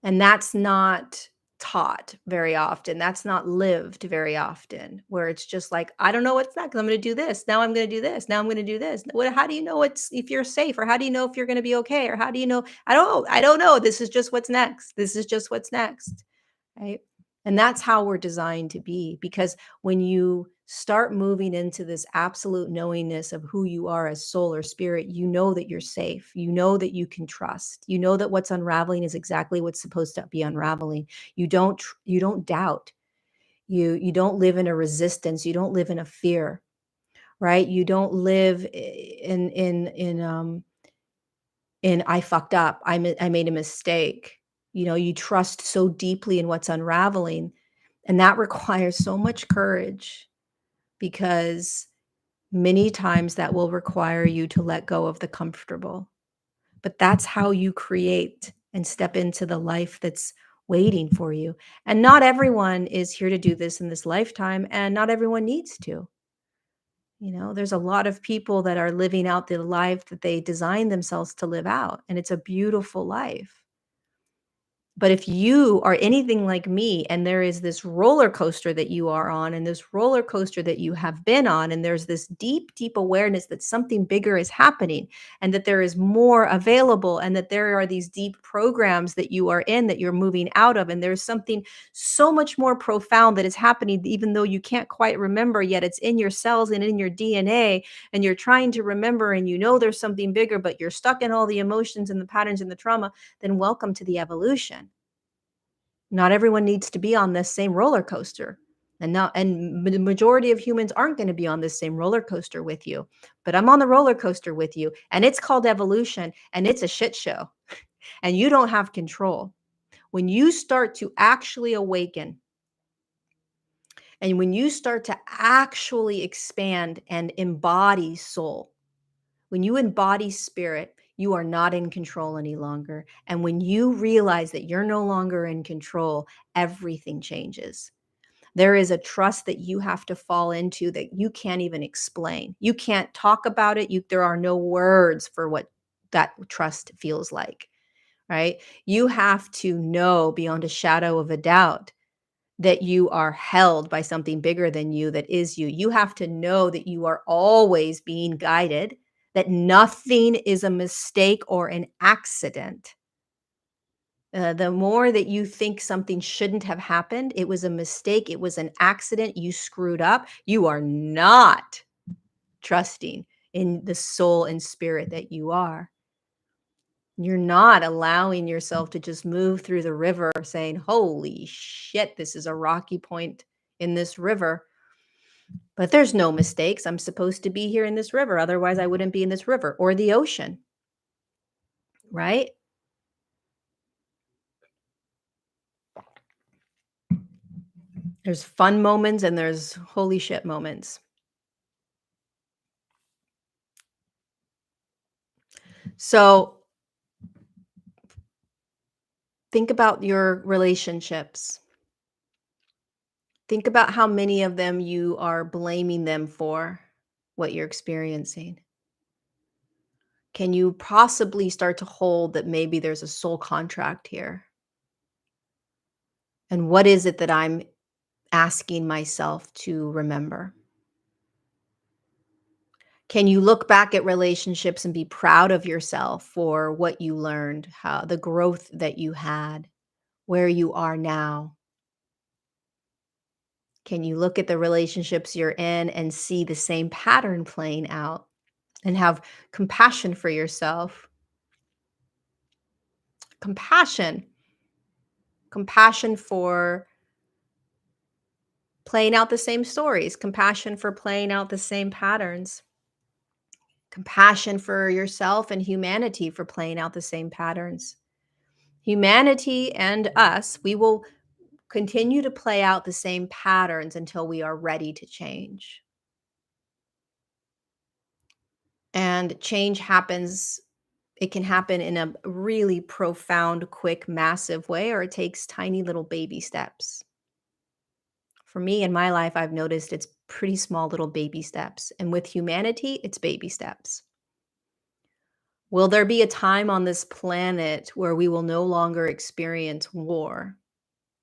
And that's not taught very often. That's not lived very often, where it's just like, I don't know what's next. I'm going to do this. Now I'm going to do this. Now I'm going to do this. How do you know if you're safe, or how do you know if you're going to be okay? Or how do you know? I don't know. I don't know. This is just what's next. This is just what's next. Right. And that's how we're designed to be, because when you start moving into this absolute knowingness of who you are as soul or spirit, you know that you're safe. You know that you can trust. You know that what's unraveling is exactly what's supposed to be unraveling. You don't doubt. You don't live in a resistance. You don't live in a fear, right? You don't live in I fucked up. I made a mistake. You trust so deeply in what's unraveling, and that requires so much courage, because many times that will require you to let go of the comfortable. But that's how you create and step into the life that's waiting for you. And not everyone is here to do this in this lifetime, and not everyone needs to. There's a lot of people that are living out the life that they designed themselves to live out, and it's a beautiful life. But if you are anything like me, and there is this roller coaster that you are on, and this roller coaster that you have been on, and there's this deep, deep awareness that something bigger is happening, and that there is more available, and that there are these deep programs that you are in that you're moving out of, and there's something so much more profound that is happening, even though you can't quite remember yet. It's in your cells and in your DNA, and you're trying to remember, and there's something bigger, but you're stuck in all the emotions and the patterns and the trauma. Then welcome to the evolution. Not everyone needs to be on this same roller coaster. And the majority of humans aren't going to be on this same roller coaster with you. But I'm on the roller coaster with you, and it's called evolution, and it's a shit show. And you don't have control. When you start to actually awaken, and when you start to actually expand and embody soul, when you embody spirit, you are not in control any longer. And when you realize that you're no longer in control, everything changes. There is a trust that you have to fall into that you can't even explain. You can't talk about it. There are no words for what that trust feels like, right? You have to know beyond a shadow of a doubt that you are held by something bigger than you that is you. You have to know that you are always being guided, that nothing is a mistake or an accident. The more that you think something shouldn't have happened, it was a mistake, it was an accident, you screwed up, you are not trusting in the soul and spirit that you are. You're not allowing yourself to just move through the river saying, "Holy shit, this is a rocky point in this river, but there's no mistakes. I'm supposed to be here in this river. Otherwise, I wouldn't be in this river or the ocean." Right? There's fun moments and there's holy shit moments. So think about your relationships. Think about how many of them you are blaming them for what you're experiencing. Can you possibly start to hold that maybe there's a soul contract here? And what is it that I'm asking myself to remember? Can you look back at relationships and be proud of yourself for what you learned, how the growth that you had, where you are now? Can you look at the relationships you're in and see the same pattern playing out and have compassion for yourself? Compassion, compassion for playing out the same stories, compassion for playing out the same patterns, compassion for yourself and humanity for playing out the same patterns. Humanity and us, we will continue to play out the same patterns until we are ready to change. And change happens, it can happen in a really profound, quick, massive way, or it takes tiny little baby steps. For me in my life, I've noticed it's pretty small little baby steps. And with humanity, it's baby steps. Will there be a time on this planet where we will no longer experience war?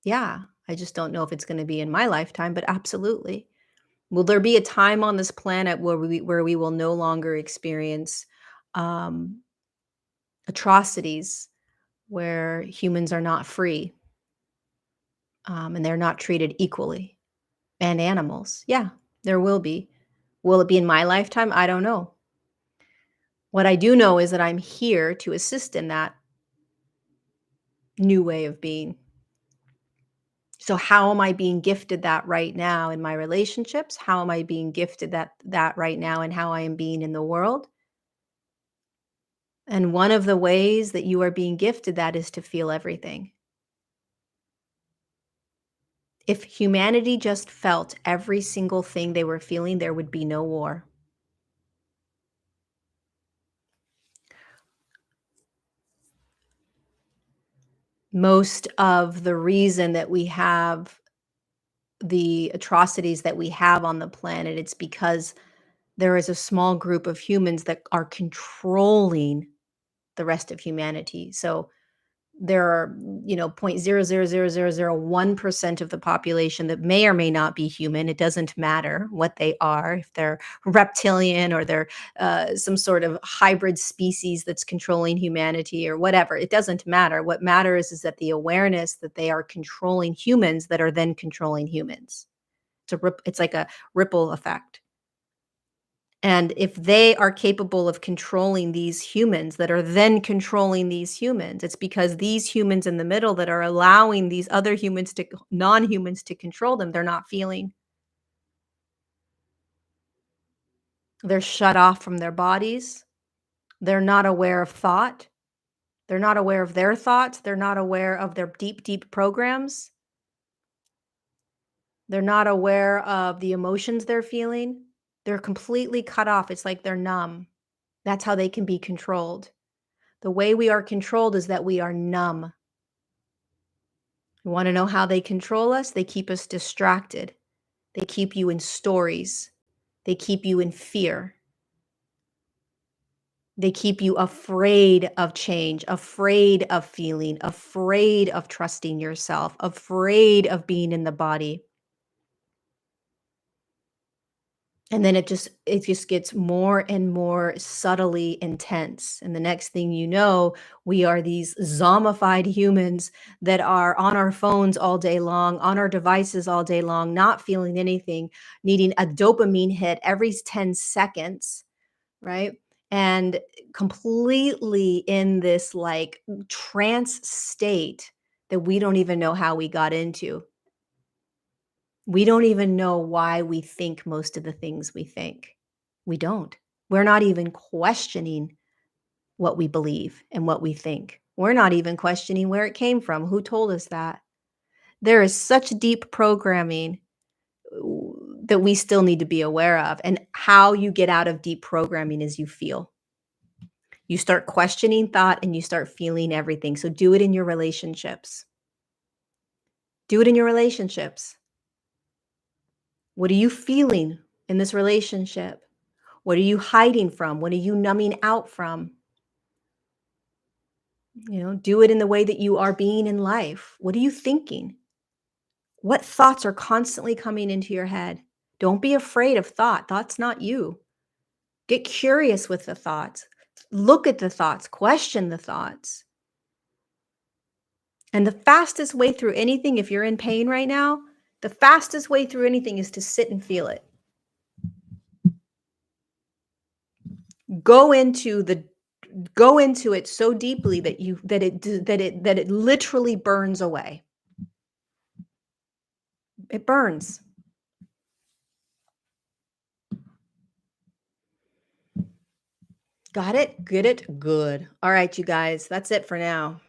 Yeah, I just don't know if it's going to be in my lifetime, but absolutely. Will there be a time on this planet where we will no longer experience um, atrocities, where humans are not free and they're not treated equally, and animals? Yeah, there will be. Will it be in my lifetime? I don't know. What I do know is that I'm here to assist in that new way of being. So how am I being gifted that right now in my relationships? How am I being gifted that right now in how I am being in the world? And one of the ways that you are being gifted that is to feel everything. If humanity just felt every single thing they were feeling, there would be no war. Most of the reason that we have the atrocities that we have on the planet, it's because there is a small group of humans that are controlling the rest of humanity. So there are, 0.0000001% of the population that may or may not be human. It doesn't matter what they are, if they're reptilian or they're some sort of hybrid species that's controlling humanity or whatever. It doesn't matter. What matters is that the awareness that they are controlling humans that are then controlling humans. It's like a ripple effect. And if they are capable of controlling these humans that are then controlling these humans, it's because these humans in the middle that are allowing these other humans to non-humans to control them, they're not feeling. They're shut off from their bodies. They're not aware of thought. They're not aware of their thoughts. They're not aware of their deep, deep programs. They're not aware of the emotions they're feeling. They're completely cut off. It's like they're numb. That's how they can be controlled. The way we are controlled is that we are numb. You wanna know how they control us? They keep us distracted. They keep you in stories. They keep you in fear. They keep you afraid of change, afraid of feeling, afraid of trusting yourself, afraid of being in the body. And then it just gets more and more subtly intense. And the next thing you know, we are these zombified humans that are on our phones all day long, on our devices all day long, not feeling anything, needing a dopamine hit every 10 seconds, right? And completely in this like trance state that we don't even know how we got into. We don't even know why we think most of the things we think. We don't. We're not even questioning what we believe and what we think. We're not even questioning where it came from. Who told us that? There is such deep programming that we still need to be aware of. And how you get out of deep programming is you feel. You start questioning thought and you start feeling everything. So do it in your relationships. Do it in your relationships. What are you feeling in this relationship? What are you hiding from? What are you numbing out from? Do it in the way that you are being in life. What are you thinking? What thoughts are constantly coming into your head? Don't be afraid of thought. Thought's not you. Get curious with the thoughts. Look at the thoughts, question the thoughts. And the fastest way through anything, if you're in pain right now, the fastest way through anything is to sit and feel it. Go into it so deeply that it literally burns away. It burns. Got it? Get it? Good. All right, you guys, that's it for now.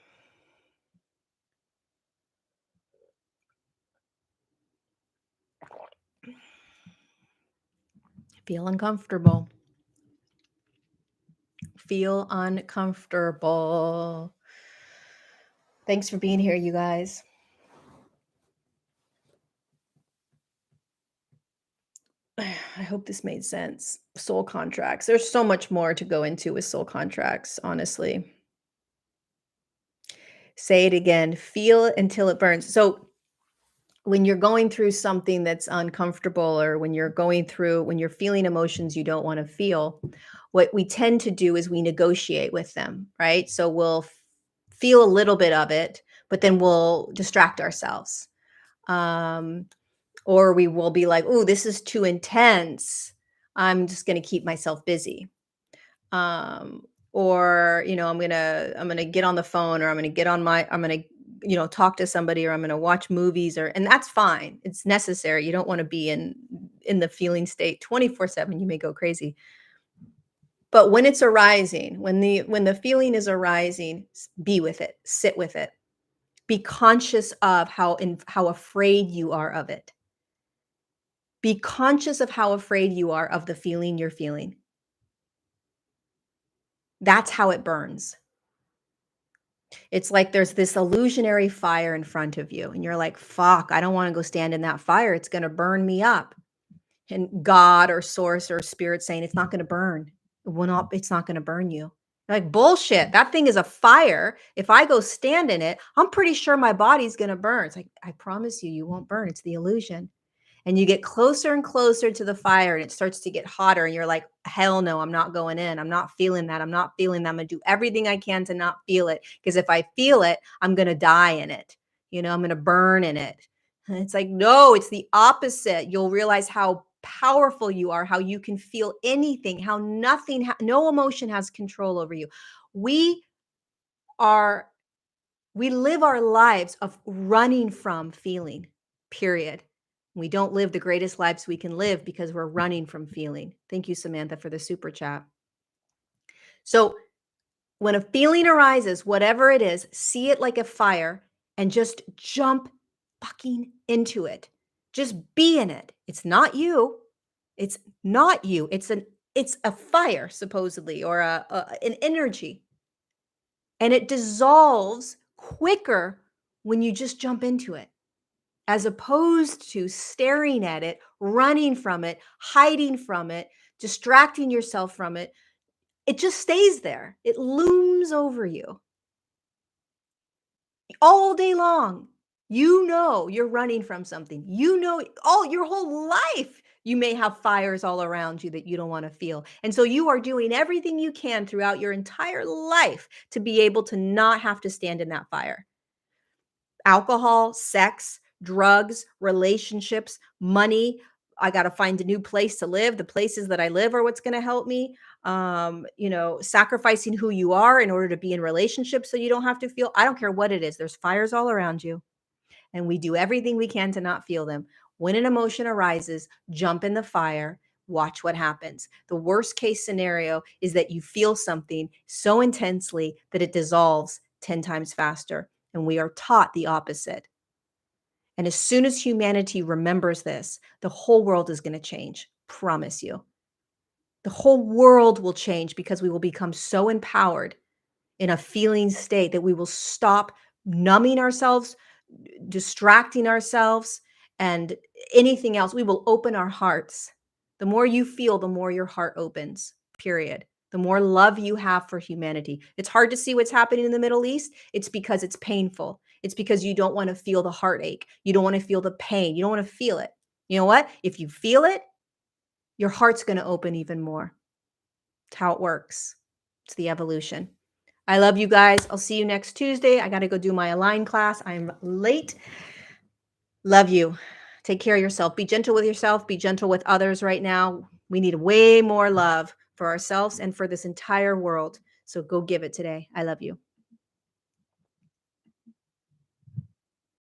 Feel uncomfortable. Feel uncomfortable. Thanks for being here, you guys. I hope this made sense. Soul contracts. There's so much more to go into with soul contracts, honestly. Say it again. Feel it until it burns. So when you're going through something that's uncomfortable, or when you're feeling emotions you don't want to feel, what we tend to do is we negotiate with them, right? So we'll feel a little bit of it, but then we'll distract ourselves. Or we will be like, "Oh, this is too intense. I'm just going to keep myself busy." Or I'm gonna get on the phone, or I'm gonna talk to somebody, or I'm gonna watch movies, and that's fine. It's necessary. You don't want to be in the feeling state 24/7. You may go crazy. But when it's arising, when the feeling is arising, be with it, sit with it. Be conscious of how afraid you are of it. Be conscious of how afraid you are of the feeling you're feeling. That's how it burns. It's like there's this illusionary fire in front of you, and you're like, "Fuck, I don't wanna go stand in that fire, it's gonna burn me up." And God or source or spirit saying, "It's not gonna burn. It's not gonna burn you." You're like, "Bullshit, that thing is a fire. If I go stand in it, I'm pretty sure my body's gonna burn." It's like, "I promise you, you won't burn, it's the illusion." And you get closer and closer to the fire, and it starts to get hotter, and you're like, "Hell no, I'm not going in. I'm not feeling that. I'm not feeling that. I'm gonna do everything I can to not feel it, because if I feel it, I'm gonna die in it. I'm gonna burn in it." And it's like, no, it's the opposite. You'll realize how powerful you are, how you can feel anything, how no emotion has control over you. We are we live our lives of running from feeling, period. We don't live the greatest lives we can live because we're running from feeling. Thank you, Samantha, for the super chat. So when a feeling arises, whatever it is, see it like a fire and just jump fucking into it. Just be in it. It's not you. It's not you. It's a fire, supposedly, or an energy. And it dissolves quicker when you just jump into it, as opposed to staring at it, running from it, hiding from it, distracting yourself from it. it just stays there. It looms over you all day long. You know you're running from something. You know all your whole life you may have fires all around you that you don't want to feel. And so you are doing everything you can throughout your entire life to be able to not have to stand in that fire. Alcohol, sex, drugs, relationships, money. I got to find a new place to live. The places that I live are what's going to help me. Sacrificing who you are in order to be in relationships so you don't have to feel. I don't care what it is. There's fires all around you, and we do everything we can to not feel them. When an emotion arises, jump in the fire. Watch what happens. The worst case scenario is that you feel something so intensely that it dissolves 10 times faster. And we are taught the opposite. And as soon as humanity remembers this, the whole world is going to change. Promise you. The whole world will change because we will become so empowered in a feeling state that we will stop numbing ourselves, distracting ourselves, and anything else. We will open our hearts. The more you feel, the more your heart opens, period. The more love you have for humanity. It's hard to see what's happening in the Middle East. It's because it's painful. It's because you don't want to feel the heartache. You don't want to feel the pain. You don't want to feel it. You know what? If you feel it, your heart's going to open even more. It's how it works. It's the evolution. I love you guys. I'll see you next Tuesday. I got to go do my Align class. I'm late. Love you. Take care of yourself. Be gentle with yourself. Be gentle with others right now. We need way more love for ourselves and for this entire world. So go give it today. I love you.